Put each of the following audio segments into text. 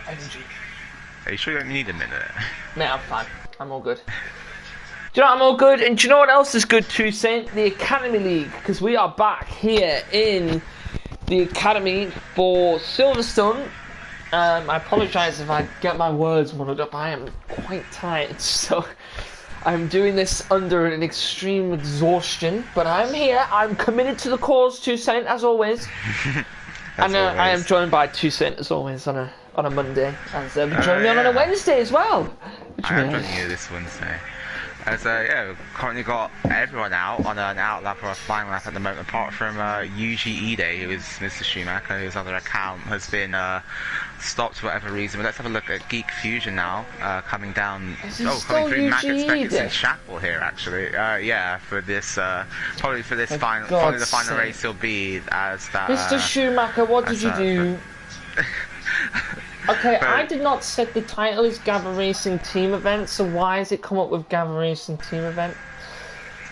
energy. Are you sure you don't need a minute? Mate, I'm fine. I'm all good. Do you know what, I'm all good? And do you know what else is good too, Saint? The Academy League. Because we are back here in the Academy for Silverstone. I apologise if I get my words muddled up. I am quite tired, so I'm doing this under an extreme exhaustion. But I'm here. I'm committed to the cause, too, Saint, as always. And I am joined by two Saint, as always, on a Monday. And join me on a Wednesday as well. I am joining you this Wednesday. As yeah, we've currently got everyone out on an out lap or a flying lap at the moment, apart from Yuji Ide, who is Mr. Schumacher, whose other account has been stopped for whatever reason. But let's have a look at Geek Fusion now, coming down. Coming through Maggots, Beckets and Chapel here, actually. Yeah, for this probably for this final, probably the final race will be as that. Mr. Schumacher, what did you do? Okay, I did not set the title as Gavra Racing Team Event, so why has it come up with Gavra Racing Team Event?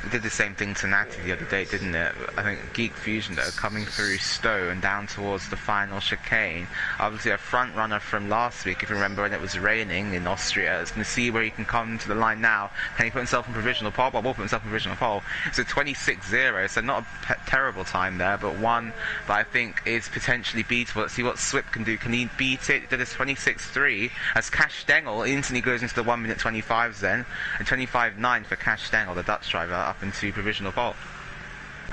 It did the same thing to Natty the other day, didn't it? I think Geek Fusion, though, coming through Stowe and down towards the final chicane. Obviously a front runner from last week, if you remember when it was raining in Austria. It's going to see where he can come to the line now. Can he put himself in provisional pole? Well, will put himself in provisional pole. It's a 26.0, so not a terrible time there, but one that I think is potentially beatable. Let's see what Swip can do. Can he beat it? He did a 26.3 as Cash Stengel instantly goes into the 1 minute 25s then, and 25.9 for Cash Stengel, the Dutch driver, up into provisional pole.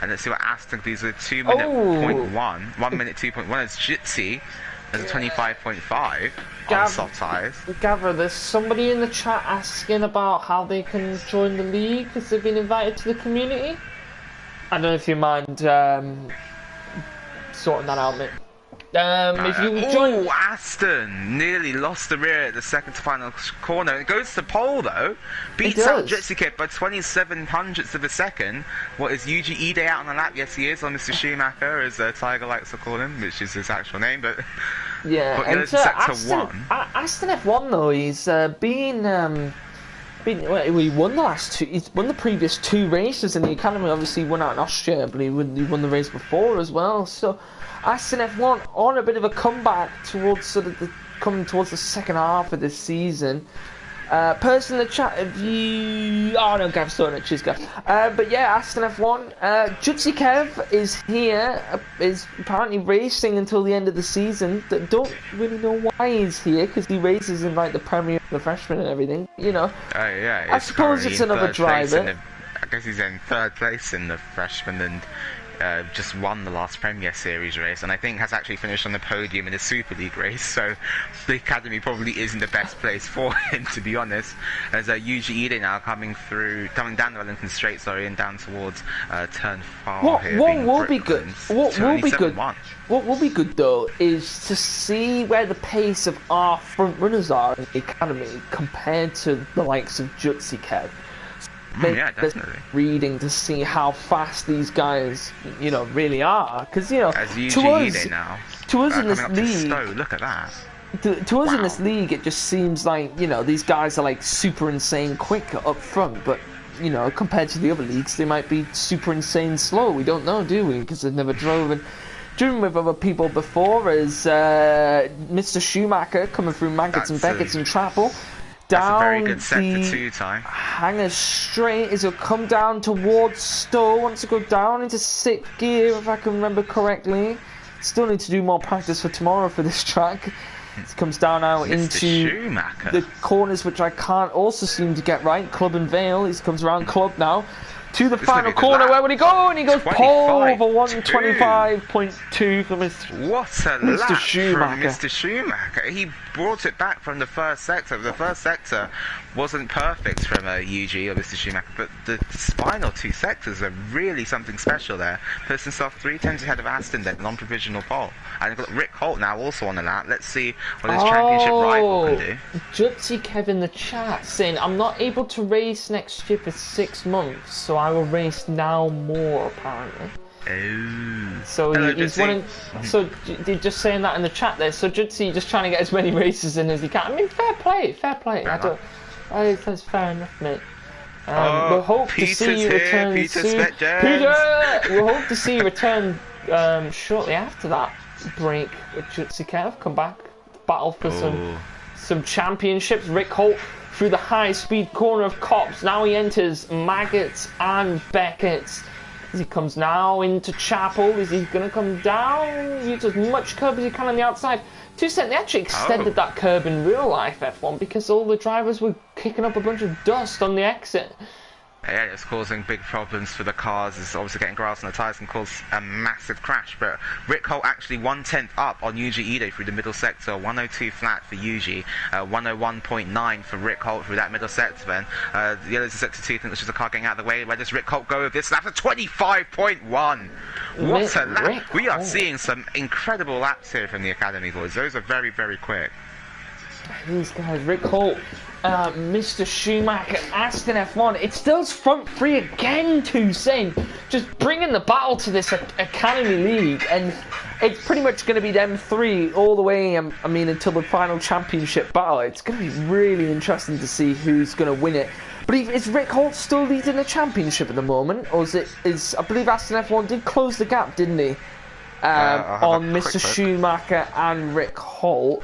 And let's see what Aston does with a 2 minute 0.1, 1 minute 2.1 as Jitsi as a 25.5 on soft tyres. Gavra, there's somebody in the chat asking about how they can join the league because they've been invited to the community. I don't know if you mind sorting that out, mate. If you join... Aston nearly lost the rear at the second to final corner. It goes to pole though, beats out Jetsikip by 27 hundredths of a second. What is Yuji Ide out on the lap? Yes, he is, on Mr. Schumacher, as Tiger likes to call him, which is his actual name. But yeah, and Aston F1 though, he's he won the last two. He's won the previous two races in the Academy. Obviously, he won out in Austria. I believe he won the race before as well. So Aston F1 on a bit of a comeback towards coming towards the second half of this season. Person in the chat, if you... Oh no, Gav's sorting it, cheers Gav. But yeah, Aston F1. Jutsi Kev is here, is apparently racing until the end of the season. Don't really know why he's here, because he races in like the Premier, the Freshman and everything, you know. Oh yeah, I suppose it's another driver. I guess he's in third place in the Freshman and just won the last Premier Series race, and I think has actually finished on the podium in the Super League race, so the Academy probably isn't the best place for him, to be honest. There's Yuji Ide now coming down the Wellington Straight, and down towards turn 4 here. What will be good? What will be good though is to see where the pace of our front runners are in the Academy compared to the likes of Jutsi Kev. Yeah, definitely. Reading to see how fast these guys, you know, really are, because you know, as to us in this league, look at that. To us in this league, it just seems like, you know, these guys are like super insane quick up front, but you know, compared to the other leagues, they might be super insane slow. We don't know, do we? Because they've never driven with other people before. As Mr. Schumacher coming through Maggots and Beckets and Chapel. That's a very good set for 2 time. Hanger straight as he'll come down towards Stowe. Wants to go down into 6th gear, if I can remember correctly. Still need to do more practice for tomorrow for this track. He comes down now into the corners, which I can't also seem to get right. Club and Vale. He comes around Club now. To the final corner, where would he go? And he goes pole over 125.2 for Mr. What a lap from Mr. Schumacher. He brought it back from the first sector. The first sector wasn't perfect from Yuji or Mr. Schumacher, but the final 2 sectors are really something special there. Puts himself 3 tenths ahead of Aston then, non-provisional pole. And we've got Rick Holt now also on the lap. Let's see what his championship rival can do. Jutsi Kev in the chat saying, I'm not able to race next year for 6 months, so I will race now more, apparently. Oh. So he's wanting. So they're just saying that in the chat there. So Jutsi just trying to get as many races in as he can. I mean, fair play, fair play. That's fair enough, mate. We'll hope to see you return soon. Peter! We'll hope to see you return shortly after that break with Jutsi Kev. Come back battle for some championships. Rick Holt through the high-speed corner of Copse. Now he enters Maggots and Beckett's. As he comes now into Chapel, is he going to come down? Use as much curb as he can on the outside. 2 Cent, they actually extended that curb in real life F1 because all the drivers were kicking up a bunch of dust on the exit. Yeah, it's causing big problems for the cars. It's obviously getting grass on the tyres and cause a massive crash. But Rick Holt actually 1/10 up on Yuji Ide through the middle sector. 102 flat for Yuji. 101.9 for Rick Holt through that middle sector then. The yellows in sector 2, I think it's just a car getting out of the way. Where does Rick Holt go with this lap? A 25.1! What a lap! We are seeing some incredible laps here from the Academy boys. Those are very, very quick. These guys, Rick Holt, Mr. Schumacher, Aston F1, it's still front three again, 2 Cent. Just bringing the battle to this Academy League, and it's pretty much going to be them three all the way, I mean, until the final championship battle. It's going to be really interesting to see who's going to win it. But is Rick Holt still leading the championship at the moment? Or I believe Aston F1 did close the gap, didn't he? On Mr. Schumacher and Rick Holt.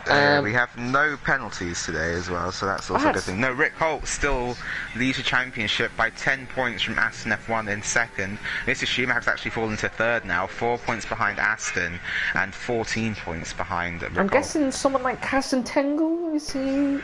We have no penalties today as well, so that's also a good thing. No, Rick Holt still leads the championship by 10 points from Aston F1 in second. Mr. Schumacher's actually fallen to third now, 4 points behind Aston and 14 points behind Rick Holt. I'm guessing someone like Carsten Tengel, is he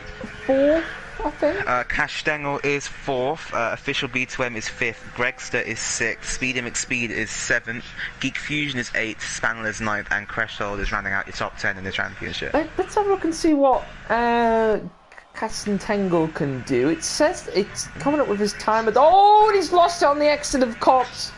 fourth, I think? Cash Stengel is fourth, Official B2M is fifth, Gregster is sixth, Speedy McSpeed is seventh, Geek Fusion is eighth, Spanel is ninth, and Crashhold is rounding out your top 10 in the championship. Let's have a look and see what Carsten Tengel can do. It says it's coming up with his time. Oh, and he's lost it on the exit of Copse.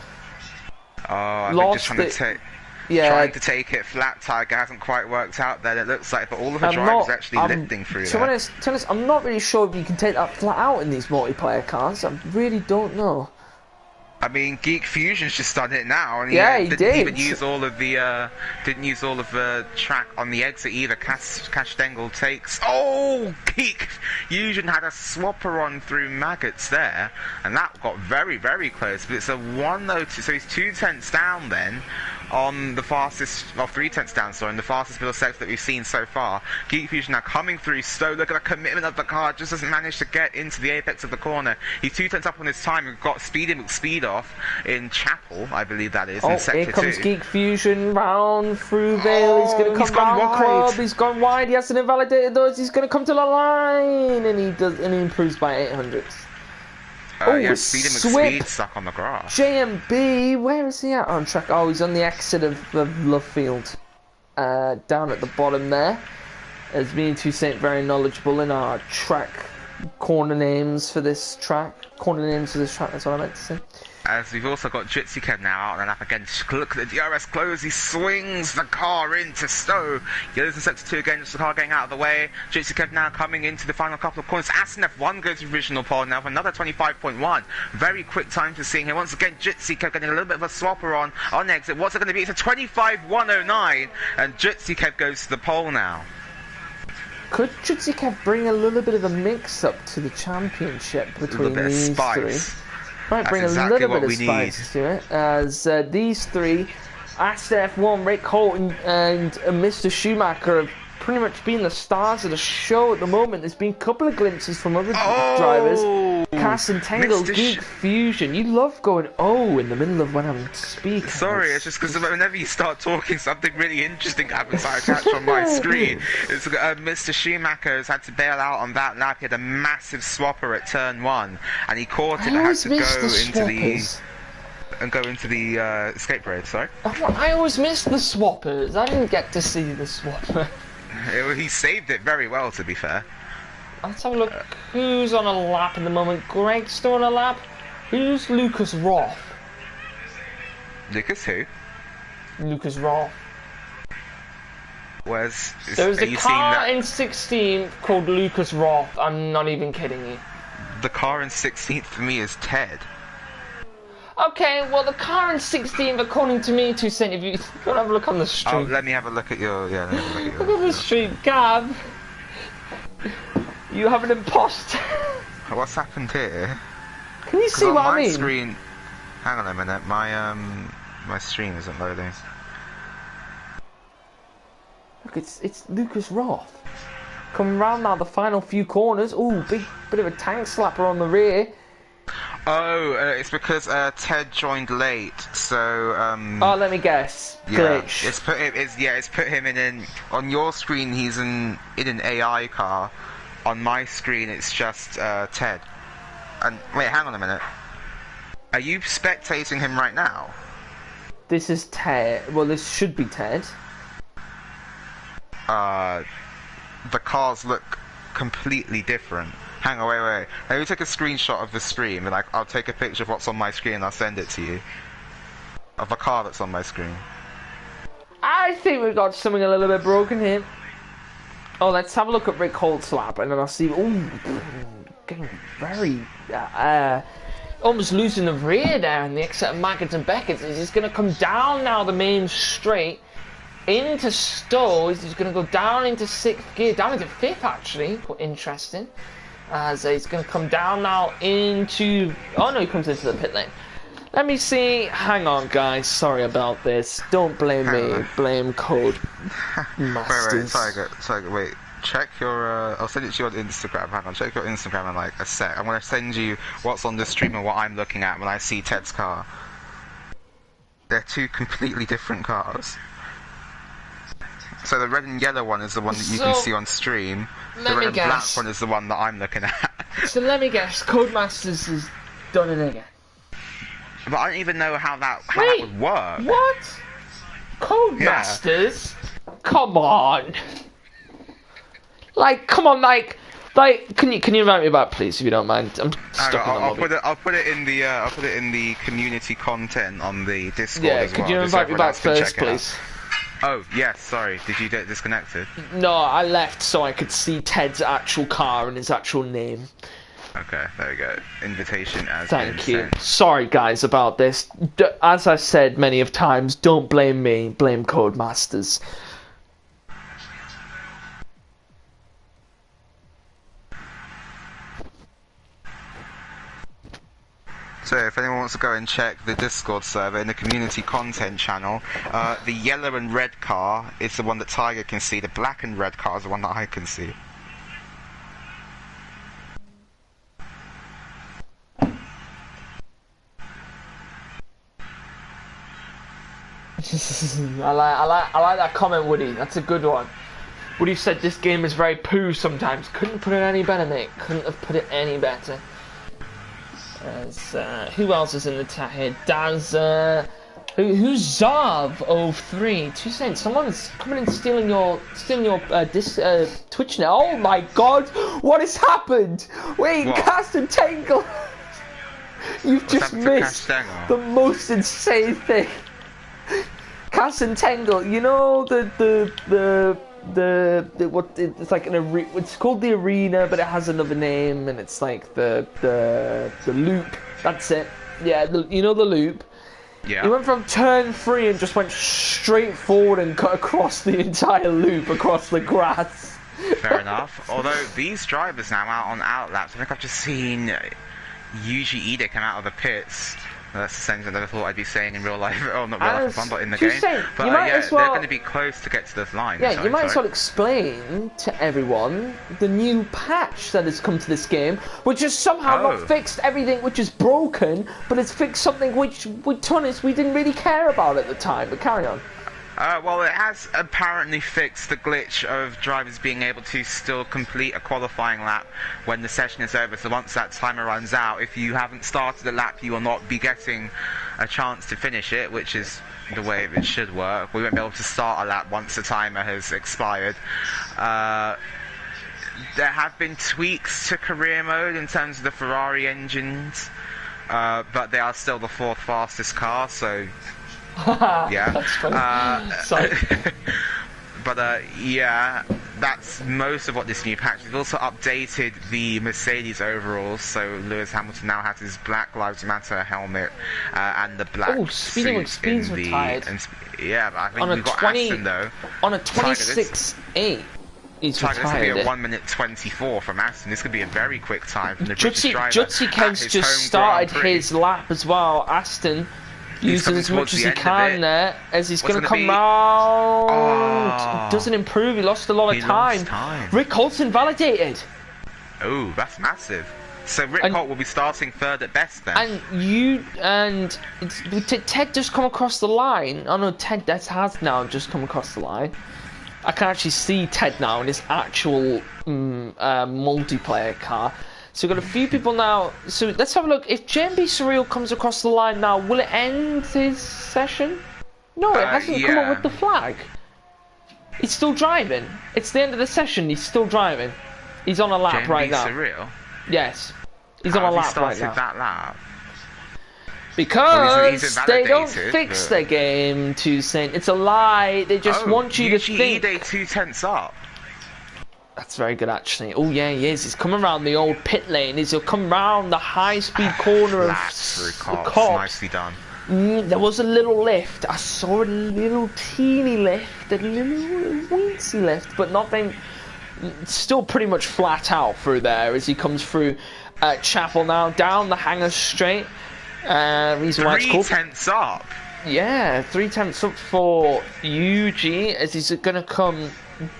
Oh, I've been just trying to take it flat. Tiger hasn't quite worked out there, it looks like, but all of the drivers are actually lifting through to be honest, I'm not really sure if you can take that flat out in these multiplayer cars. I really don't know. I mean, Geek Fusion's just done it now, and he didn't even use all of the track on the exit either. Cash Stengel takes. Oh, Geek Fusion had a swapper on through Maggots there, and that got very, very close. But it's a 102, so he's 2/10 down then on the fastest, well, 3/10 down, sorry, in the fastest middle sector that we've seen so far. Geek Fusion now coming through slow. Look at the commitment of the car, just doesn't manage to get into the apex of the corner. He's 2/10 up on his time and got Speedy McSpeed off in Chapel, I believe that is, in sector 2. Here comes Geek Fusion round through Vale. He's going to come down club. He's gone wide. He hasn't invalidated those. He's going to come to the line, and he improves by 800ths. Yeah, Speedy McSpeed stuck on the grass. JMB, where is he at on track? Oh, he's on the exit of Lovefield. Down at the bottom there. As me and 2 Cent very knowledgeable in our track corner names for this track. That's what I meant to say. As we've also got Jitsi Kev now out on the lap again. Look at the DRS close. He swings the car into Stowe. Yellows in sector 2 again, just the car getting out of the way. Jitsi Kev now coming into the final couple of corners. Aston F1 goes to provisional pole now for another 25.1. Very quick time to see here. Once again, Jitsi Kev getting a little bit of a swapper on exit. What's it going to be? It's a 25.109, and Jitsi Kev goes to the pole now. Could Jitsi Kev bring a little bit of a mix-up to the championship between these three? Might bring a little bit of spice to it, as these three, Aston F1, Rick Holt and Mr. Schumacher, have pretty much been the stars of the show at the moment. There's been a couple of glimpses from other drivers. Carsten Tengel, Geek Fusion. You love going in the middle of when I'm speaking. Sorry, it's just because whenever you start talking, something really interesting happens I catch on my screen. It's Mr. Schumacher has had to bail out on that lap. He had a massive swapper at turn 1, and he caught it and had to go into the escape road. Sorry. I always miss the swappers. I didn't get to see the swapper. He saved it very well, to be fair. Let's have a look. Who's on a lap at the moment? Greg's still on a lap. Who's Lucas Roth? Lucas who? Lucas Roth. There's a car in 16th called Lucas Roth. I'm not even kidding you. The car in 16th for me is Ted. Okay, well the car in 16th, according to me, 2 Cent, if you want to have a look on the street. Oh, let me have a look at your... Yeah, look at the street, Gav. You have an imposter. What's happened here? Can you see what I mean? Screen... Hang on a minute, my stream isn't loading. Look, it's Lucas Roth. Coming round now, the final few corners. Ooh, big bit of a tank slapper on the rear. Oh, it's because Ted joined late, so Oh, let me guess. yeah, Glitch. it's put him in on your screen. He's in an AI car. On my screen, it's just Ted. And wait, hang on a minute. Are you spectating him right now? This is Ted. Well, this should be Ted. The cars look completely different. Hang on, wait. Let me take a screenshot of the stream, and I'll take a picture of what's on my screen and I'll send it to you. Of the car that's on my screen. I think we've got something a little bit broken here. Oh, let's have a look at Rick Holtzlap, and then I'll see. Ooh, getting very... almost losing the rear there in the exit of Maggotts and Beckett's. He's going to come down now the main straight. Into Stowe, he's going to go down into 6th gear, down into 5th actually, quite interesting. As he's going to come down now into... Oh no, he comes into the pit lane. Let me see. Hang on, guys. Sorry about this. Don't blame me. Blame Code Masters. Wait. Check your... I'll send it to you on Instagram. Hang on, check your Instagram in like a sec. I'm going to send you what's on the stream and what I'm looking at when I see Ted's car. They're two completely different cars. So the red and yellow one is the one that you can see on stream. The red and black one is the one that I'm looking at. So let me guess, Codemasters has done it again. But I don't even know how that would work. What? Codemasters? Yeah. Come on. Come on, can you invite me back, please, if you don't mind? I'm stuck in the lobby. I'll put it in the community content on the Discord as well. Could you invite me back first, please? Oh, yes, sorry. Did you get disconnected? No, I left so I could see Ted's actual car and his actual name. Okay, there we go. Invitation as Thank you. Sorry, guys, about this. As I've said many of times, don't blame me, blame Codemasters. So if anyone wants to go and check the Discord server in the community content channel, the yellow and red car is the one that Tiger can see. The black and red car is the one that I can see. I like that comment, Woody. That's a good one. Woody said this game is very poo sometimes. Couldn't put it any better, mate. Couldn't have put it any better. Who else is in the chat here? Daz, who's Zarv03? 2 cents. Someone's coming and stealing your Twitch now. Oh my God! What has happened? Wait, Caston Tangle. You've just missed the most insane thing. Caston Tangle. You know it's like it's called the arena, but it has another name, and it's like the loop. That's it. Yeah, you know the loop. Yeah. He went from turn 3 and just went straight forward and cut across the entire loop across the grass. Fair enough. Although these drivers now out on outlaps, I think I've just seen Yuji Ida come out of the pits. That's the sentence I never thought I'd be saying in real life. Oh, not real life, fun, but in the game. But yeah, they're going to be close to get to this line. Yeah, you might as well explain to everyone the new patch that has come to this game, which has somehow not fixed everything which is broken, but it's fixed something which, to be honest, we didn't really care about at the time. But carry on. Well, it has apparently fixed the glitch of drivers being able to still complete a qualifying lap when the session is over. So once that timer runs out, if you haven't started a lap, you will not be getting a chance to finish it, which is the way it should work. We won't be able to start a lap once the timer has expired. There have been tweaks to career mode in terms of the Ferrari engines, but they are still the 4th fastest car, so... yeah. That's funny. Sorry. But yeah, that's most of what this new patch. They've also updated the Mercedes overalls, so Lewis Hamilton now has his Black Lives Matter helmet and the black Speed's retired. Yeah, but I think we've got Aston though. On a 26.8. He's Tiger, retired. This could be a 1 minute 24 from Aston. This could be a very quick time from the British driver. Jutsi Kent's just started his lap as well. Aston using as much as he can there, as he's going to come round. doesn't improve. He lost a lot of time. Rick Holt's invalidated. Oh, that's massive. So Rick Holt will be starting third at best then. And Ted just come across the line. Oh no, Ted has now just come across the line. I can actually see Ted now in his actual multiplayer car. So we've got a few people now. So let's have a look. If JMB Surreal comes across the line now, will it end his session? No, it hasn't come up with the flag. He's still driving. It's the end of the session. He's still driving. He's on a lap right now. Surreal? Yes. He's on a lap right now. That lap? Because they don't fix their game, Toussaint. It's a lie. They just want you to think. UGE 2/10 up. That's very good, actually. Oh, yeah, he is. He's coming around the old pit lane. He'll come around the high-speed corner of the cops. Nicely done. There was a little lift. I saw a little teeny lift, a little weensy lift, but nothing. Still pretty much flat out through there as he comes through Chapel now, down the hangar straight. Reason why it's called 3/10 up. Yeah, 3/10 up for UG as he's going to come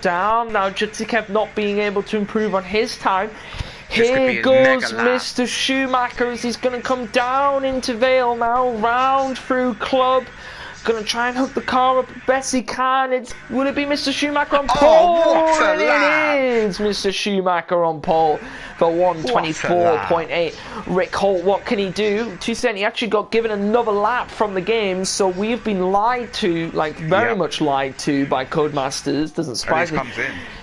down. Now Jutsikev not being able to improve on his time. Here goes Mr. Schumacher as he's going to come down into Vale now, round through Club. Going to try and hook the car up best he can. Will it be Mr. Schumacher on pole? What a lap. It is Mr. Schumacher on pole for 1:24.8. Rick Holt, what can he do? Toussaint, he actually got given another lap from the game, so we've been lied to, like very much lied to by Codemasters. Doesn't surprise me.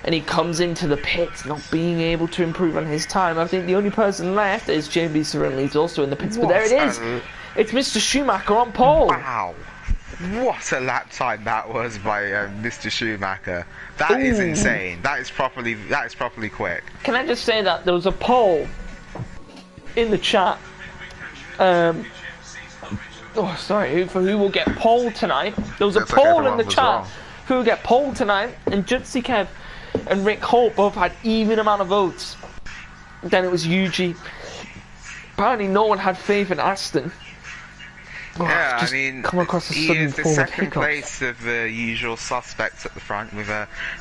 And he comes into the pits, not being able to improve on his time. I think the only person left is JB Surreal. He's also in the pits, but there it is. It's Mr. Schumacher on pole. Wow. What a lap time that was by Mr. Schumacher. That is insane. That is properly quick. Can I just say that there was a poll in the chat? Who will get pole tonight? There was a poll in the chat. Who will get pole tonight? And Jutsi Kev and Rick Holt both had even amount of votes. Then it was Yuji. Apparently no one had faith in Aston. Yeah, I mean, he is the second place of the usual suspects at the front, with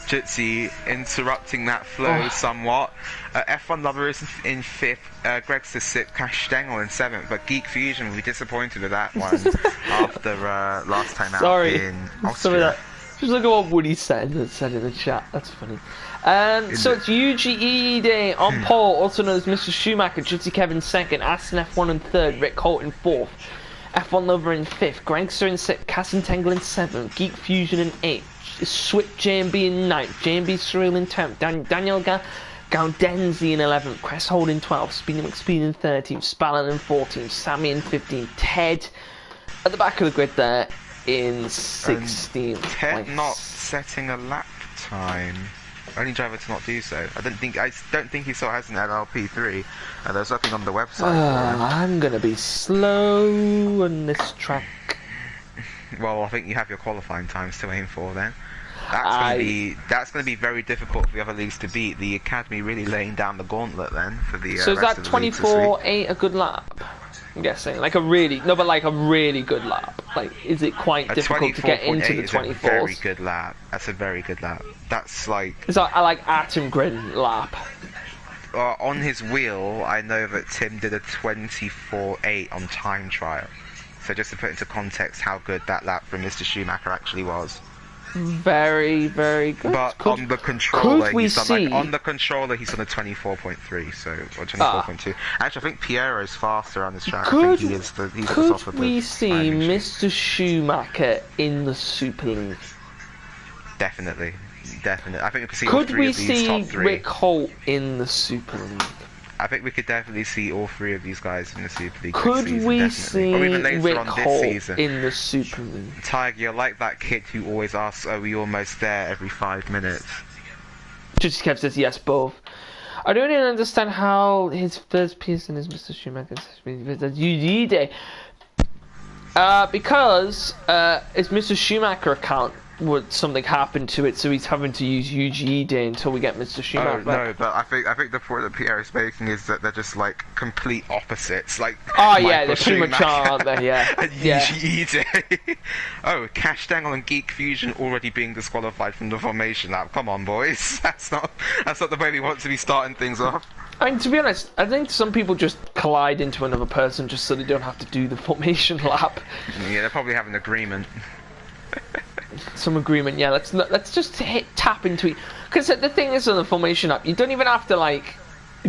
Jutsi interrupting that flow somewhat. F1 Lover is in 5th, Greg's is 6th, Cash Stengel in 7th, but Geek Fusion will be disappointed with that one after last time out in Austria. Just look at what Woody said in the chat, that's funny. So it's UGE Day on pole, also known as Mr. Schumacher, Jutsi Kevin 2nd, Aston F1 in 3rd, Rick Holt in 4th. F1 Lover in 5th, Gregster in 6th, Cass and Tangle in 7th, Geek Fusion in 8th, Switch JMB in 9th, JMB Surreal in 10th, Daniel Gaudenzi in 11th, Cresthold in 12th, Speedy McSpeed in 13th, Spallon in 14th, Sammy in 15th, Ted at the back of the grid there in 16th. Ted not setting a lap time. Only driver to not do so. I don't think he still has an LLP3. There's nothing on the website. I'm gonna be slow on this track. Well, I think you have your qualifying times to aim for then. That's gonna be very difficult for the other leagues to beat. The academy really laying down the gauntlet then for the. So is that 24.8 a good lap? I'm guessing like a really good lap. Like, is it quite difficult to get into the 24s? Very good lap. That's a very good lap. That's like. Is that like Atom Grid lap? On his wheel, I know that Tim did a 24.8 on time trial. So just to put into context how good that lap from Mr. Schumacher actually was. Very, very good. But on the controller, he's done a 24.3, so or 24.2. Actually, I think Piero's faster on this track. Could we see Mr. Schumacher in the Super League? Definitely. I think we could see all three of these top three. Rick Holt in the Super League? I think we could definitely see all three of these guys in the Super League. Could we see Rick Holt in the Super League? Tiger, you're like that kid who always asks, "Are we almost there?" every 5 minutes. Just kept says yes, both. I don't even understand how his first person is Mr. Schumacher. UD Day. Because his Mr. Schumacher account something happened to it, so he's having to use UGE day until we get Mr. Schumacher Oh back. no, but I think the point that Pierre is making is that they're just like complete opposites. Like Oh yeah, Michael they pretty much Schumacher are, aren't they? Yeah. and Yeah. UGE day. Oh, Cash Dangle and Geek Fusion already being disqualified from the formation lap. Come on, boys. That's not the way we want to be starting things off. I mean, to be honest, I think some people just collide into another person just so they don't have to do the formation lap. Yeah, they probably have an agreement. Some agreement, yeah. Let's just tap into it. Because the thing is, on the formation lap, you don't even have to like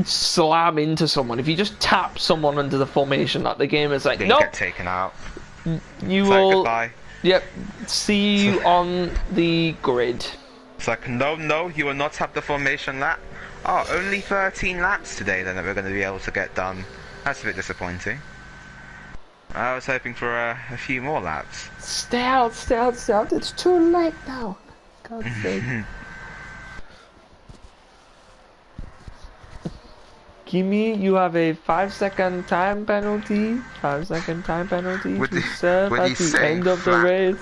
slam into someone. If you just tap someone under the formation lap, the game is like, Then nope. you get taken out. You So will. goodbye. Yep. See you on the grid. It's like, no, you will not have the formation lap. Oh, only 13 laps today then that we're going to be able to get done. That's a bit disappointing. I was hoping for a few more laps. Stay out. It's too late now. God's sake. Gimme, you have a 5-second time penalty. 5-second time penalty Would to he- serve would at he the say end of the flat? race.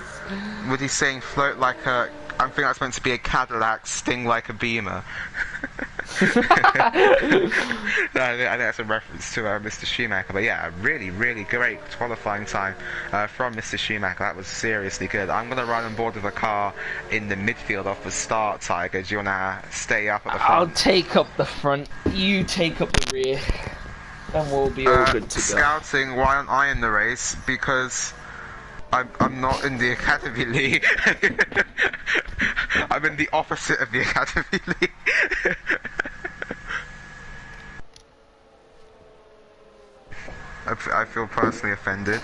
Would he saying float like a... I think that's meant to be a Cadillac, sting like a Beamer. No, I think that's a reference to Mr. Schumacher. But yeah, a really, really great qualifying time from Mr. Schumacher. That was seriously good. I'm going to run on board with a car in the midfield off the start, Tiger. Do you want to stay up at the front? I'll take up the front, you take up the rear, and we'll be all good to go. Scouting, why aren't I in the race? Because I'm not in the Academy League. I'm in the opposite of the Academy League. I feel personally offended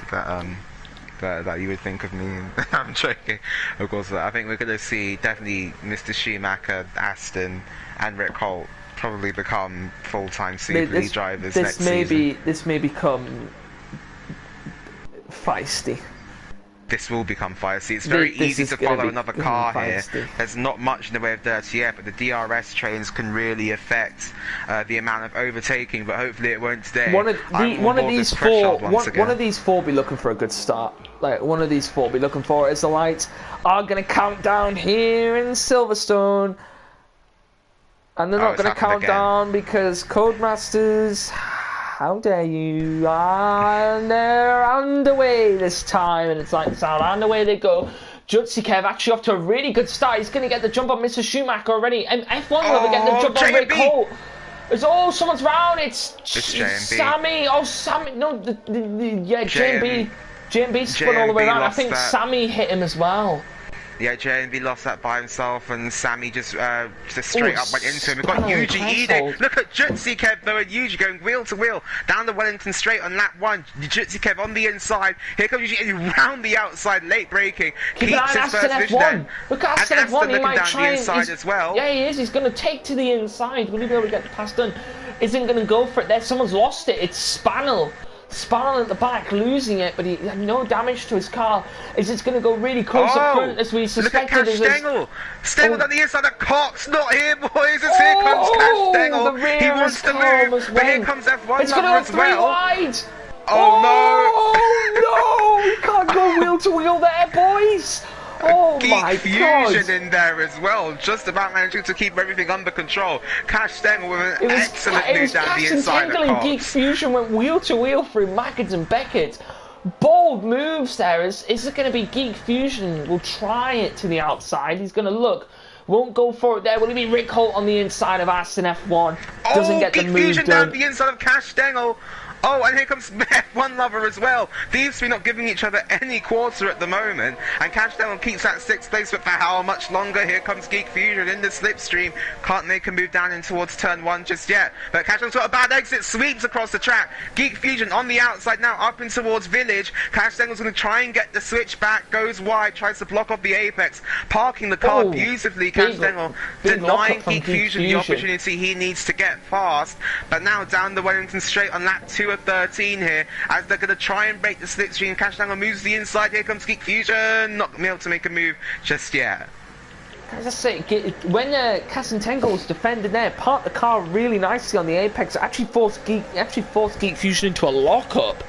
that you would think of me. I'm joking. Of course, I think we're going to see definitely Mr. Schumacher, Aston, and Rick Holt probably become full-time Super League drivers next season. This may become feisty. This will become feisty. It's very easy to follow another car here. There's not much in the way of dirty yet, but the DRS trains can really affect the amount of overtaking. But hopefully it won't today. One of these four be looking for a good start. Like one of these four be looking for it as the lights are going to count down here in Silverstone, and they're not going to count down because Codemasters. How dare you? And they're underway this time, and it's like sound. Underway they go. Jutsi Kev actually off to a really good start. He's going to get the jump on Mr. Schumacher already. And F1 will get the jump on Rick Holt. It's someone's round. It's JMB. Sammy. Oh, Sammy. No, JMB. JMB spun all the way around. I think Sammy hit him as well. Yeah, JMB lost that by himself, and Sammy just straight up went into him. We've got UGE there. Look at Jutsi Kev though, and UGE going wheel to wheel down the Wellington straight on lap 1. Jutsi Kev on the inside. Here comes UGE round the outside, late braking. Keeps his first vision. Look at Aston F1. He might try the inside as well. Yeah, he is. He's going to take to the inside. Will he be able to get the pass done? Isn't going to go for it there. Someone's lost it. It's Spannel. Spannel at the back, losing it, but he had no damage to his car. Is it going to go really close up front as we suspected? Look at Cash Stengel! Stengel on the inside, the Cox not here, boys! Here comes Cash Stengel! He wants to move, but here comes F1 it's going to go three wide! Oh no! We can't go wheel to wheel there, boys! Oh my Geek God! Fusion in there as well, just about managing to keep everything under control. Cash Stengel with an excellent move down the inside of Cox. Geek Fusion went wheel to wheel through Mackett and Beckett. Bold moves there. Is it going to be Geek Fusion? We'll try it to the outside. He's going to look. Won't go for it there. Will it be Rick Holt on the inside of Aston F1? Doesn't get the move Geek Fusion done. down the inside of Cash Stengel. Oh, and here comes F1 Lover as well. These three not giving each other any quarter at the moment. And Cash Stengel keeps that 6th place, but for how much longer? Here comes Geek Fusion in the slipstream. Can't make a move down in towards turn 1 just yet. But Cash Stengel's got a bad exit, sweeps across the track. Geek Fusion on the outside now, up in towards Village. Cash Stengel's going to try and get the switch back, goes wide, tries to block off the apex, parking the car beautifully. Cash Stengel denying Geek Fusion the opportunity he needs to get fast. But now down the Wellington straight on lap 2 of 13 here, as they're going to try and break the slipstream. Cash Stengel moves the inside. Here comes Geek Fusion, not going to be able to make a move just yet. As I say, when Cassantengel was defending there, parked the car really nicely on the apex. Actually forced Geek Fusion into a lockup.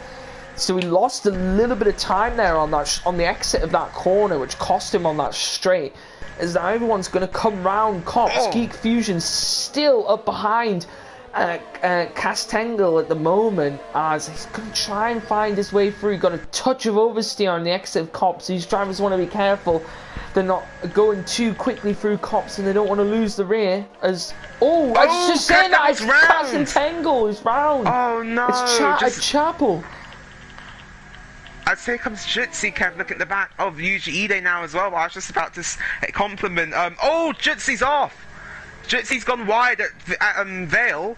So he lost a little bit of time there on the exit of that corner, which cost him on that straight. As now everyone's going to come round Cops. Geek Fusion still up behind Castengel at the moment, as he's going to try and find his way through. Got a touch of oversteer on the exit of Cops. These drivers want to be careful they're not going too quickly through Cops, and they don't want to lose the rear. As I was just saying that it's Castengel is round. Oh no! It's Chapel. I'd say comes Jutsi, Kev, look at the back of Yuji Ide now as well. I was just about to compliment. Jutsi's off! Jutsi's gone wide at Vale.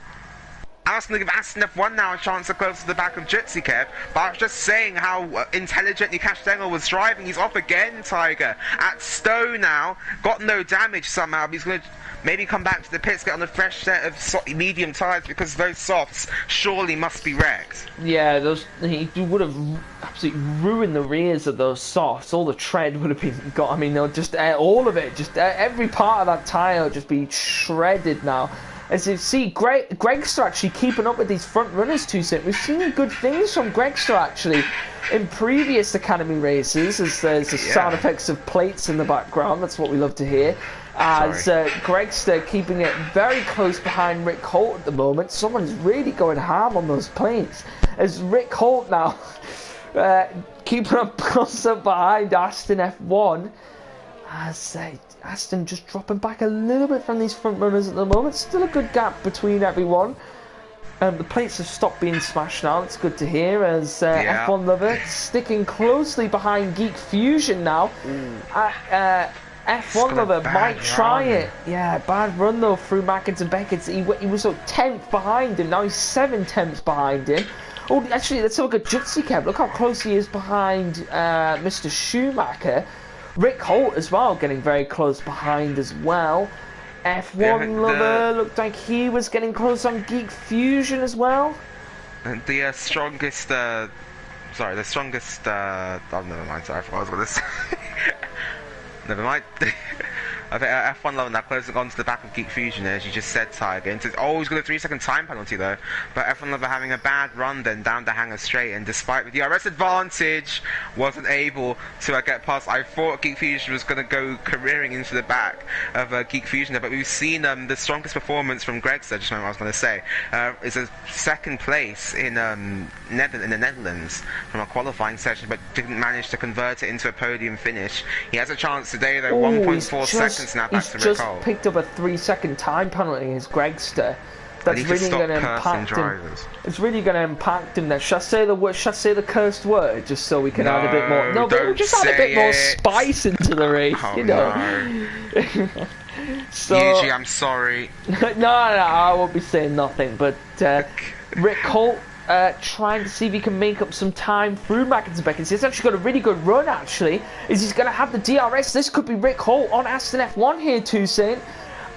I was going to give Aston F1 now a chance to close to the back of Jutsi, Kev. But I was just saying how intelligently Castengel was driving. He's off again, Tiger. At Stowe now. Got no damage somehow. He's going to maybe come back to the pits, get on a fresh set of medium tyres, because those softs surely must be wrecked. Yeah, he would have absolutely ruined the rears of those softs. All the tread would have been got. I mean, they'll just all of it, just every part of that tyre will just be shredded now. As you see, Gregster actually keeping up with these front runners too. We've seen good things from Gregster actually in previous Academy races, as there's the sound effects of plates in the background. That's what we love to hear. As Gregster keeping it very close behind Rick Holt at the moment. Someone's really going ham on those plates. As Rick Holt now keeping up closer behind Aston F1. As Aston just dropping back a little bit from these front runners at the moment. Still a good gap between everyone. The plates have stopped being smashed now. It's good to hear. As F1 Lover sticking closely behind Geek Fusion now. F1 Lover might try it. Yeah, bad run though through Mackens and Beckett's. He was 10th behind him. Now he's 7 tenths behind him. Oh, actually, let's have a look at Jutsi Kev. Look how close he is behind Mr. Schumacher. Rick Holt as well, getting very close behind as well. F1 Lover looked like he was getting close on Geek Fusion as well. And the strongest, oh, never mind, sorry, I forgot what I was going to say. Never mind. I think F1 Lover now closing on to the back of Geek Fusion, as you just said, Tiger. He's got a 3-second time penalty though. But F1 Lover having a bad run then down the hangar straight, and despite the DRS advantage, wasn't able to get past. I thought Geek Fusion was going to go careering into the back of Geek Fusion there, but we've seen the strongest performance from Gregster, just what I was going to say, is a second place in the Netherlands from a qualifying session, but didn't manage to convert it into a podium finish. He has a chance today though, 1.4 seconds. Now back to Rick Holt. Picked up a 3-second time penalty against Gregster. That's really going to impact him. It's really going to impact him. Then should I say the cursed word just so we can add a bit more? No, but we'll just add a bit more spice into the race. You know. No. So, Yuji, I'm sorry. no, I won't be saying nothing. But Rick Holt trying to see if he can make up some time through Mackens and Beckens. He's actually got a really good run, actually. He's going to have the DRS. This could be Rick Holt on Aston F1 here, Toussaint.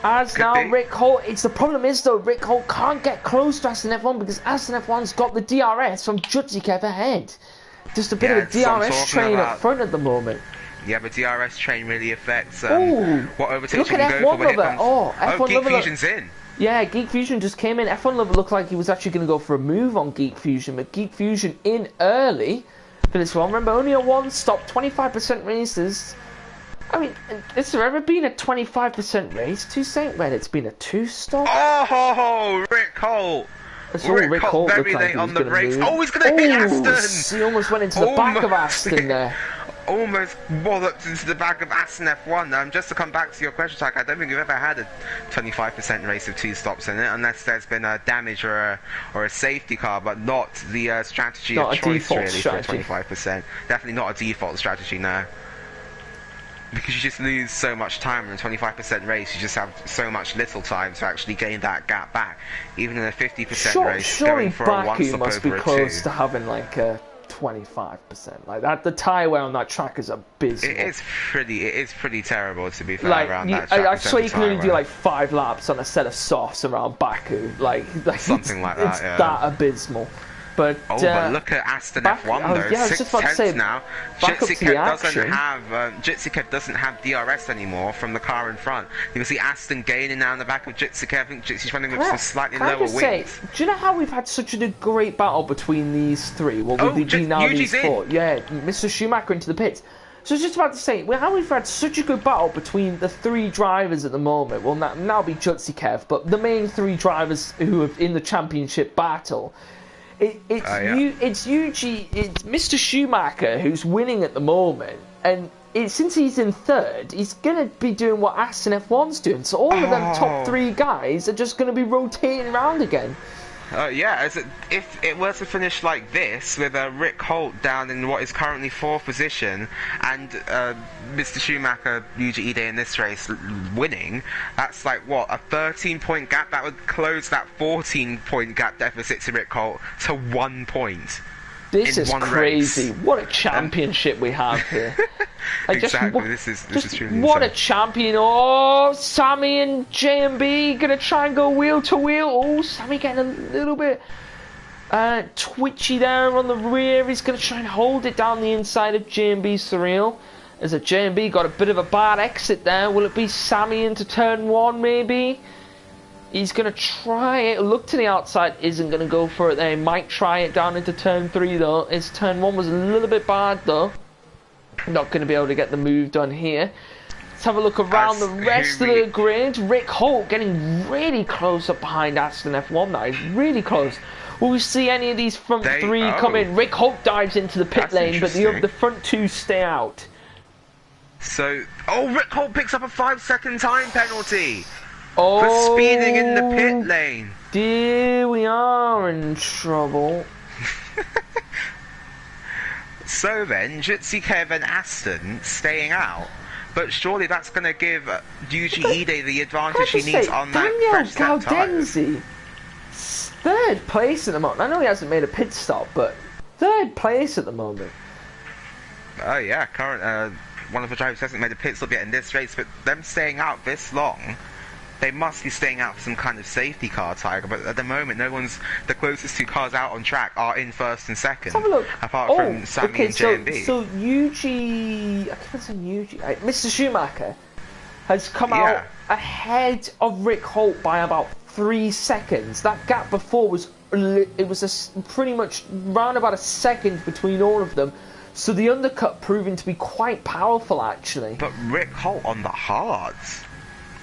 As now Rick Holt, the problem is though, Rick Holt can't get close to Aston F1 because Aston F1's got the DRS from Jutsikev ahead. Just a bit of a DRS train up front at the moment. Yeah, but DRS train really affects what overtakes you can F1 go for when it Lover. comes... Geek Fusion's in. Yeah, Geek Fusion just came in. F1 Lover looked like he was actually going to go for a move on Geek Fusion, but Geek Fusion in early for this one. Remember, only a 1-stop, 25% races. I mean, has there ever been a 25% race? Toussaint when it's been a 2-stop? Oh, Rick Holt! Rick Holt very late on the brakes. Oh, he's going to hit Aston! He almost went into the back of Aston there. Almost walloped into the back of Aston F1. Just to come back to your question, Jack, I don't think we've ever had a 25% race with 2 stops in it, unless there's been a damage or a safety car, but not the strategy of choice really strategy. For a 25%. Definitely not a default strategy now. Because you just lose so much time in a 25% race, you just have so much little time to actually gain that gap back. Even in a 50% race, going for a 1-stop must be close to having like a 25%. Like that, the tyre wear on that track is abysmal. It is pretty terrible, to be fair, around that track. I swear you can only do like 5 laps on a set of softs around Baku. Like something like that. It's that abysmal. But, but look at Aston F1 though. Yeah, I was just about to say, now. back up to the action. Jitsikev doesn't have DRS anymore from the car in front. You can see Aston gaining now in the back of Jitsikev. I think Jitsy's running with some slightly lower wings. Do you know how we've had such a great battle between these three? Well, we've been now these four. Yeah, Mr. Schumacher into the pits. So I was just about to say, how we've had such a good battle between the three drivers at the moment. Well, now be Jutsikev, but the main three drivers who are in the championship battle. It's Mr. Schumacher who's winning at the moment, and since he's in third, he's going to be doing what Aston F1's doing. So all of them top three guys are just going to be rotating around again. If it were to finish like this, with Rick Holt down in what is currently fourth position, and Mr. Schumacher, Yuji Ide in this race winning, that's like what, a 13-point gap? That would close that 14-point gap deficit to Rick Holt to 1 point. This is crazy. Race. What a championship we have here. Exactly. This is truly what insane. A champion. Oh, Sammy and JMB going to try and go wheel to wheel. Oh, Sammy getting a little bit twitchy there on the rear. He's going to try and hold it down the inside of JMB Surreal. As a JMB got a bit of a bad exit there. Will it be Sammy into turn one maybe? He's going to try it. Look to the outside. Isn't going to go for it there. He might try it down into turn 3 though. His turn 1 was a little bit bad though. Not going to be able to get the move done here. Let's have a look around the rest of the grid. Rick Holt getting really close up behind Aston F1 now. He's really close. Will we see any of these front three come in? Rick Holt dives into the pit lane, but the front two stay out. So, Rick Holt picks up a 5-second time penalty. For speeding in the pit lane. Dear, we are in trouble. So then, Jutsikev and Aston staying out. But surely that's going to give Yuji Ide the advantage he needs on that fresh set Gaudenzi, third place at the moment. I know he hasn't made a pit stop, but third place at the moment. Oh yeah, current one of the drivers hasn't made a pit stop yet in this race, but them staying out this long, they must be staying out for some kind of safety car, Tiger, but at the moment, the closest two cars out on track are in first and second. Let's have a look. Apart from Sammy and JMB. So Yuji, I can't say Yuji, Mr. Schumacher has come out ahead of Rick Holt by about 3 seconds. That gap before was, pretty much round about a second between all of them. So the undercut proving to be quite powerful, actually. But Rick Holt on the hards.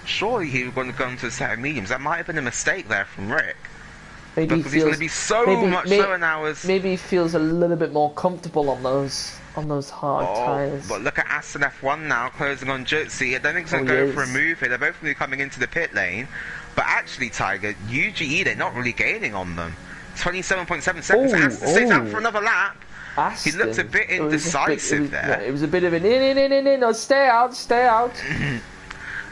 Surely he was going to go into a set of mediums. That might have been a mistake there from Rick. Maybe because he's going to be so much slower now as... Maybe he feels a little bit more comfortable on those hard tyres. But look at Aston F1 now closing on Jutsi. I don't think he's going to go for a move here. They're both going to be coming into the pit lane. But actually, Tiger, Yuji Ide not really gaining on them. 27.7 seconds. Aston stays out for another lap. Aston, he looked a bit indecisive there. Yeah, it was a bit of an in, no, stay out.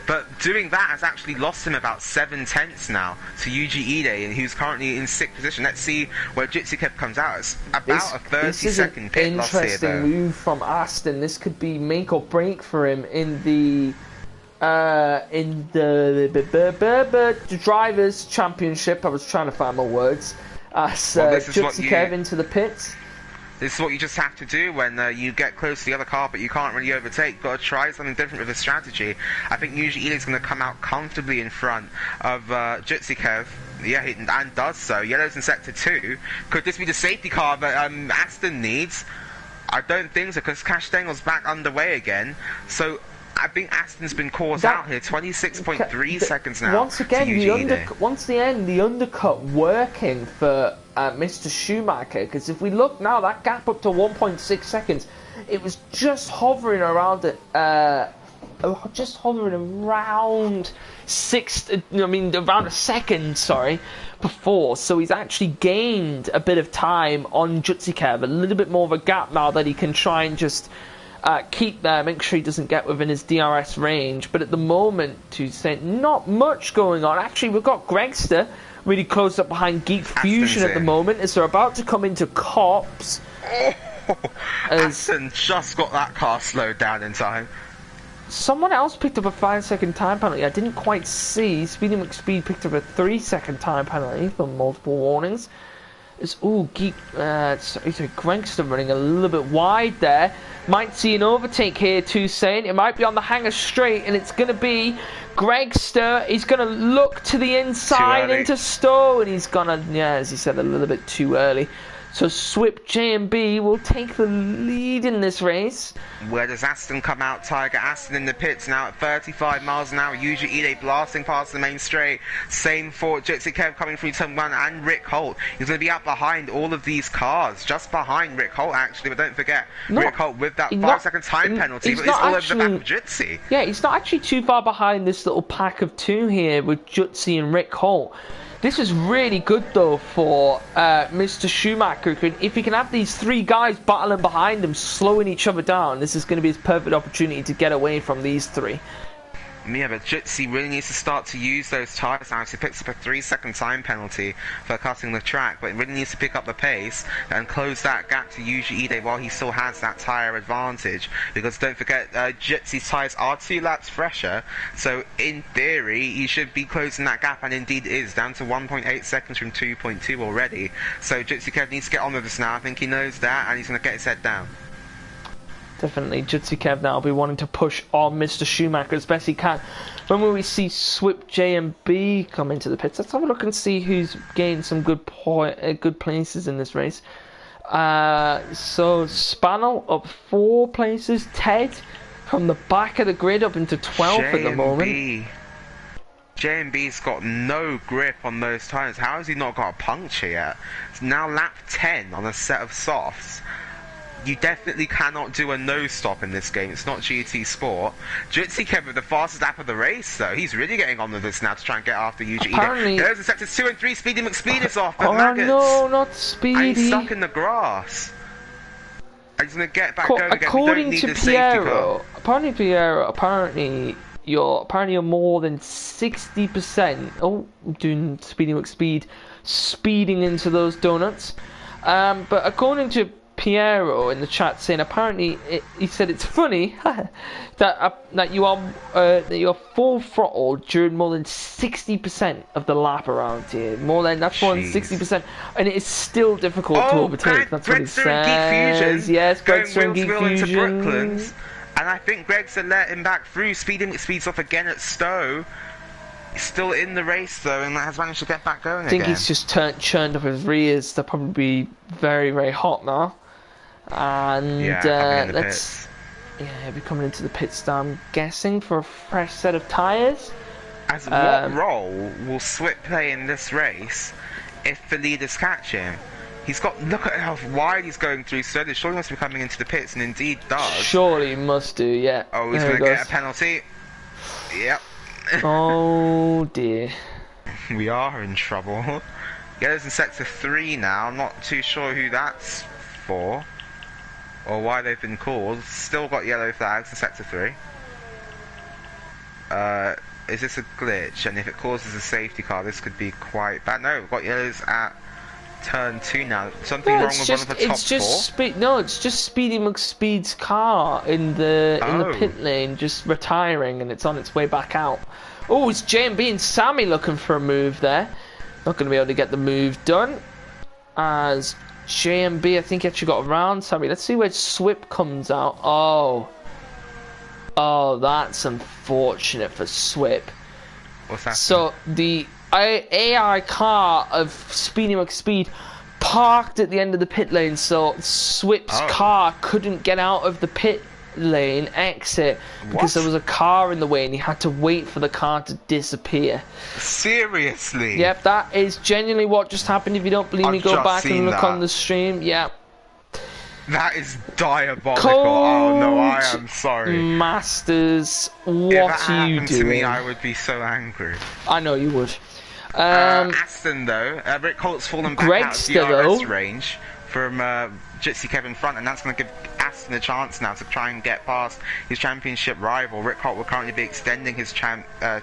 But doing that has actually lost him about 7 tenths now to Yuji Ide, and who's currently in 6th position. Let's see where Jutsikev comes out. It's about a 30-second pit loss here, though. This is an interesting move from Aston. This could be make or break for him in the Drivers' Championship. I was trying to find my words. Jutsikev into the pits. This is what you just have to do when you get close to the other car, but you can't really overtake. You've got to try something different with a strategy. I think Yuji Ide is going to come out comfortably in front of Jutsikev. Yeah, and does so. Yellow's in Sector 2. Could this be the safety car that Aston needs? I don't think so, because Cash Stengel's back underway again. So I think Aston's been caught out here. 26.3 seconds now. Once again, the undercut working for Mr. Schumacher, because if we look now, that gap up to 1.6 seconds, it was just hovering around around around a second, before. So he's actually gained a bit of time on Jutsikev, a little bit more of a gap now that he can try and just keep there, make sure he doesn't get within his DRS range. But at the moment, not much going on. Actually, we've got Gregster really close up behind Geek Fusion at the moment as they're about to come into Cops. Aston just got that car slowed down in time. Someone else picked up a 5-second time penalty. I didn't quite see. Speedy McSpeed picked up a 3-second time penalty for multiple warnings. It's Geek. Sorry, Gregster running a little bit wide there. Might see an overtake here, Toussaint. It might be on the hanger straight, and it's going to be Gregster. He's going to look to the inside into Stowe, and he's going to, yeah, as he said, a little bit too early. So Swip JMB will take the lead in this race. Where does Aston come out, Tiger? Aston in the pits now at 35 miles an hour. Yuji Ide blasting past the main straight. Same for Jitsi Kev coming through turn 1 and Rick Holt. He's going to be out behind all of these cars. Just behind Rick Holt, actually. But don't forget, Rick Holt with that 5-second time penalty. But he's all over the back of Jutsi. Yeah, he's not actually too far behind this little pack of 2 here with Jutsi and Rick Holt. This is really good, though, for Mr. Schumacher. If he can have these 3 guys battling behind him, slowing each other down, this is going to be his perfect opportunity to get away from these 3. Yeah, but Jutsi really needs to start to use those tyres now. He picks up a 3-second time penalty for cutting the track, but it really needs to pick up the pace and close that gap to Yuji Ide while he still has that tyre advantage. Because don't forget, Jutsi's tyres are 2 laps fresher, so in theory he should be closing that gap, and indeed is, down to 1.8 seconds from 2.2 already. So Jutsi Kev needs to get on with this now. I think he knows that, and he's going to get his head down. Definitely, Jutsi Kev now will be wanting to push on Mr. Schumacher as best he can. When will we see Swip JMB come into the pits? Let's have a look and see who's gained some good places in this race. So Spannel up 4 places. Ted from the back of the grid up into 12 at the moment. JMB's got no grip on those tyres. How has he not got a puncture yet? It's now lap 10 on a set of softs. You definitely cannot do a no-stop in this game. It's not GT Sport. Jutsi Kev with the fastest lap of the race, though. He's really getting on with this now to try and get after Yuji Ide. There's the sectors 2 and 3. Speedy McSpeed is off. Oh, no, not Speedy. And he's stuck in the grass. And he's going to get back going again. According to Piero, apparently you're more than 60%. Oh, doing Speedy McSpeed, speeding into those donuts. But according to Piero in the chat saying apparently he said it's funny that you are full throttle during more than 60% of the lap around here. More than 60%, and it is still difficult to overtake. That's what he says. Yes, Gregster and Geek Fusion. And I think Gregster let him back through. Speeds off again at Stowe. He's still in the race though, and has managed to get back going again. I think he's just churned up his rears. They'll probably be very, very hot now. And let's be coming into the pit stop, I'm guessing, for a fresh set of tyres. As what role will Swip play in this race if the leaders catch him? He's got, look at how wide he's going through, so surely he must be coming into the pits, and indeed does. Surely he must do, yeah. Oh, he's going to get a penalty. Yep. Oh dear. We are in trouble. Yellow's in sector 3 now. I'm not too sure who that's for or why they've been called. Still got yellow flags in sector 3. Is this a glitch? And if it causes a safety car, this could be quite bad. No, we've got yellows at turn 2 now. Something wrong with one of the top 4? No, it's just Speedy McSpeed's car in the pit lane just retiring, and it's on its way back out. Oh, it's JMB and Sammy looking for a move there. Not going to be able to get the move done, as JMB, I think, actually got around Sammy. Let's see where Swip comes out. Oh, that's unfortunate for Swip. What's that? So the AI car of Speedy McSpeed parked at the end of the pit lane, so Swip's car couldn't get out of the pit lane exit because there was a car in the way, and he had to wait for the car to disappear. Seriously? Yep, that is genuinely what just happened. If you don't believe me, go back and look on the stream. Yep. That is diabolical. Oh no, I am sorry. Masters, what if that are you happened doing? To me, I would be so angry. I know you would. Aston though, Rick Holt's fallen back out of DRS range from Jitsi Kev in front, and that's going to give Aston a chance now to try and get past his championship rival. Rick Holt will currently be extending his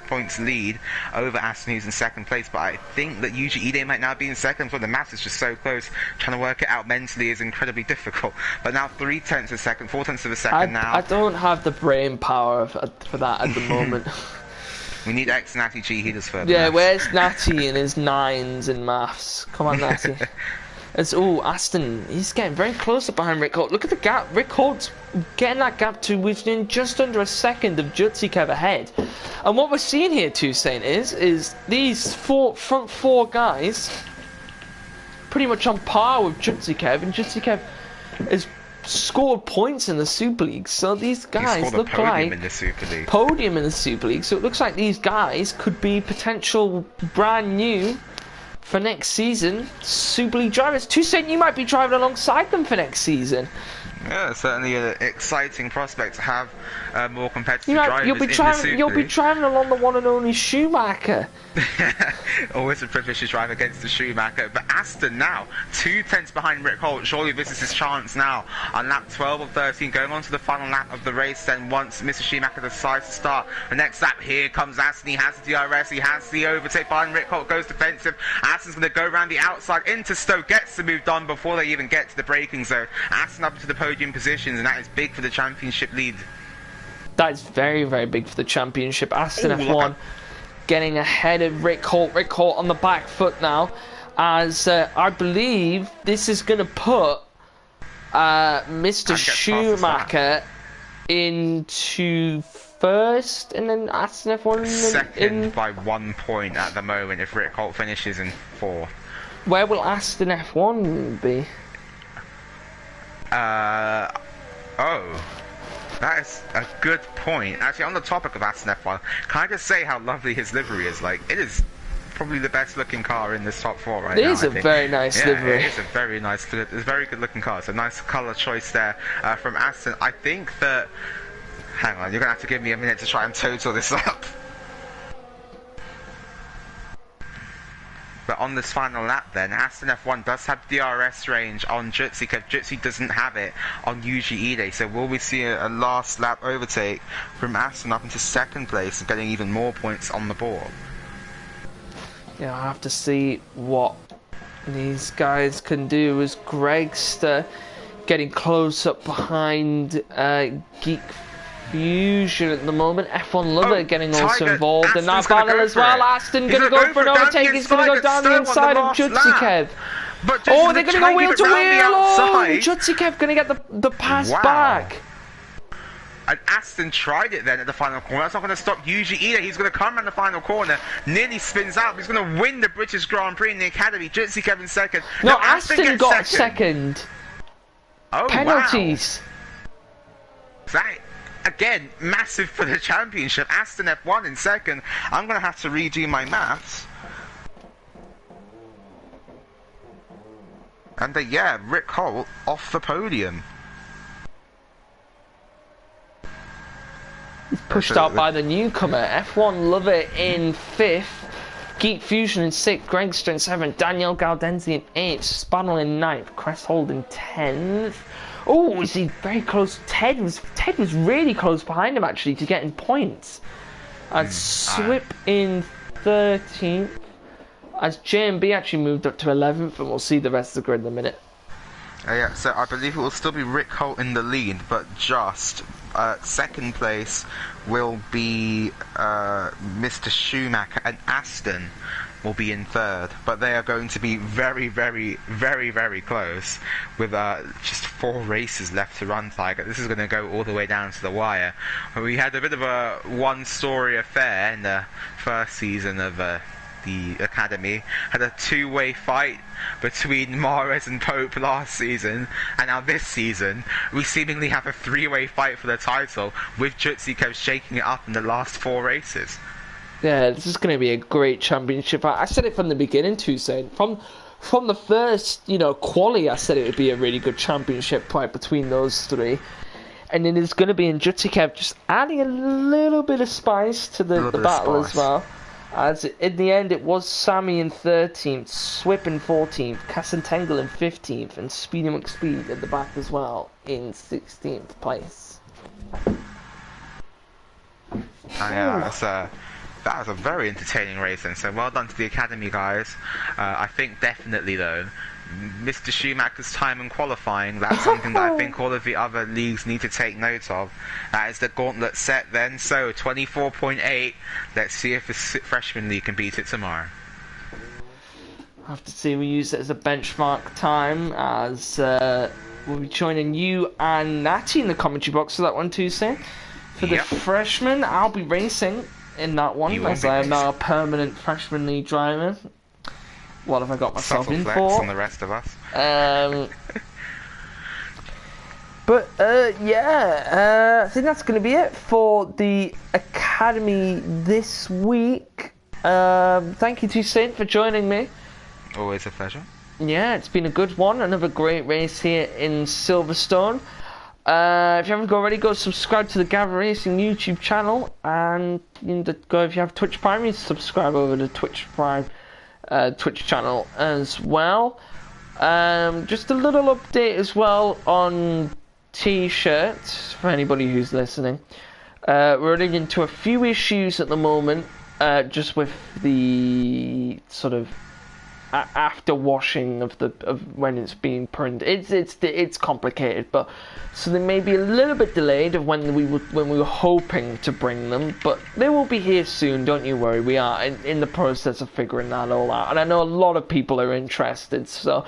points lead over Aston, who's in second place, but I think that Yuji Ide might now be in second, but the math is just so close. Trying to work it out mentally is incredibly difficult. But now 0.3 of a second, 0.4 of a second now. I don't have the brain power for that at the moment. We need ex-Natty G, he does further Yeah, maths. where's Natty and his 9s in maths? Come on, Natty. As Aston, he's getting very close up behind Rick Holt. Look at the gap. Rick Holt's getting that gap to within just under a second of Jutsikev ahead. And what we're seeing here, Toussaint, is these front four guys pretty much on par with Jutsikev, and Jutsikev has scored points in the Super League. So these guys look like podium in the Super League. So it looks like these guys could be potential brand new for next season Super League drivers. Toussaint, you might be driving alongside them for next season. Yeah, certainly an exciting prospect to have more competitive drivers you'll be driving along the one and only Schumacher. Always a privilege to drive against the Schumacher. But Aston now 2 tenths behind Rick Holt. Surely this is his chance now on lap 12 of 13, going on to the final lap of the race. Then once Mr. Schumacher decides to start the next lap, here comes Aston. He has the DRS, he has the overtake behind Rick Holt, goes defensive. Aston's going to go around the outside into Stowe, gets the move done before they even get to the braking zone. Aston up into the podium positions, and that is big for the championship lead. That is very, very big for the championship. Aston F1 getting ahead of Rick Holt. Rick Holt on the back foot now, as I believe this is going to put Mr. Schumacher into first, and then Aston F1 second by 1 point at the moment if Rick Holt finishes in fourth. Where will Aston F1 be? That is a good point. Actually, on the topic of Aston F1, can I just say how lovely his livery is? Like, it is probably the best looking car in this top four right now. It is a very nice livery. It is a very nice, it's a very good looking car. It's a nice colour choice there from Aston. I think that, hang on, you're going to have to give me a minute to try and total this up. But on this final lap then, Aston F1 does have DRS range on Jutsikev. Jutsi doesn't have it on Yuji Ide. So will we see a last lap overtake from Aston up into second place and getting even more points on the board? Yeah, I'll have to see what these guys can do. As Gregster getting close up behind Geek Fusion at the moment. F1 Lover getting also involved in that battle as well. Aston going to go for an overtake. He's going to go down the inside of Jutsikev. Oh, they're going to go wheel to wheel. Oh, Jutsikev going to get the pass back. And Aston tried it then at the final corner. That's not going to stop Yuji Ida. He's going to come around the final corner. Nearly spins out. He's going to win the British Grand Prix in the Academy. Jutsikev in second. No, Aston got second. Oh, penalties. Wow. That, again, massive for the championship. Aston F1 in second. I'm going to have to redo my maths. And yeah, Rick Holt off the podium. Pushed out by the newcomer. F1 Lover in 5th. Geek Fusion in 6th. Gregster in 7th. Daniel Gaudenzi in 8th. Spannel in 9th. Cresthold in 10th. Oh, is he very close? Ted was really close behind him actually to getting points. As Swip in 13th. As JMB actually moved up to 11th, and we'll see the rest of the grid in a minute. Yeah, so I believe it will still be Rick Holt in the lead, but just second place will be Mr. Schumacher, and Aston will be in third. But they are going to be very, very, very, very close with just 4 races left to run, Tiger. This is going to go all the way down to the wire. We had a bit of a one-story affair in the first season of the Academy. Had a 2-way fight between Mahrez and Pope last season, and now this season we seemingly have a 3-way fight for the title, with Jutsikev shaking it up in the last 4 races. Yeah, this is going to be a great championship. I said it from the beginning, Toussaint. From the first, quali, I said it would be a really good championship fight between those 3. And then it's going to be in Jutsikev just adding a little bit of spice to the battle as well. As in the end, it was Sammy in 13th, Swip in 14th, Cassentangle in 15th, and Speedy McSpeed at the back as well in 16th place. Yeah, that was a very entertaining race, and so well done to the Academy guys. I think definitely though, Mr. Schumacher's time in qualifying, that's something that I think all of the other leagues need to take note of. That is the gauntlet set then, so 24.8, let's see if the freshman league can beat it tomorrow. have to see, we use it as a benchmark time, as we'll be joining you and Natty in the commentary box for that one Tuesday. For the freshman, I'll be racing in that one, as I am now a permanent freshman league driver. What have I got myself in for? On the rest of us. But yeah, I think that's going to be it for the Academy this week. Thank you to Saint for joining me. Always a pleasure. Yeah, it's been a good one. Another great race here in Silverstone. If you haven't already, go subscribe to the Gavra Racing YouTube channel, and go, if you have Twitch Prime, you subscribe over to Twitch Prime Twitch channel as well. Just a little update as well on T-shirts for anybody who's listening. We're running into a few issues at the moment, just with the sort of after washing of when it's being printed. It's complicated, but so they may be a little bit delayed of when we were hoping to bring them, but they will be here soon. Don't you worry. We are in the process of figuring that all out, and I know a lot of people are interested. So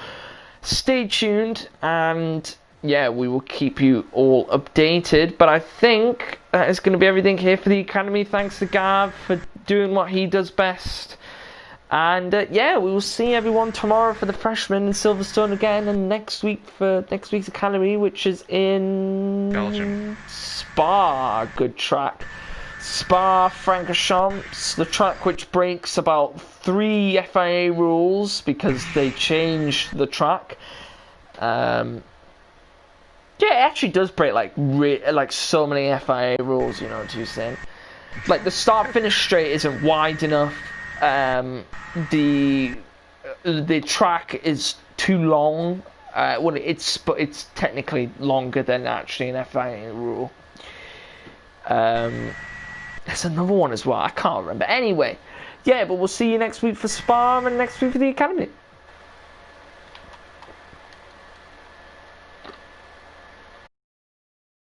stay tuned, and yeah, we will keep you all updated. But I think that is going to be everything here for the Academy. Thanks to Gav for doing what he does best. And yeah, we will see everyone tomorrow for the freshmen in Silverstone again, and next week for next week's Academy, which is in Belgium. Spa. Good track. Spa-Francorchamps, the track which breaks about 3 FIA rules because they changed the track. Yeah, it actually does break like so many FIA rules, you know what I'm saying? Like the start-finish straight isn't wide enough. The track is too long. Well, it's technically longer than actually an FIA rule. There's another one as well. I can't remember. Anyway, yeah, but we'll see you next week for Spa and next week for the Academy.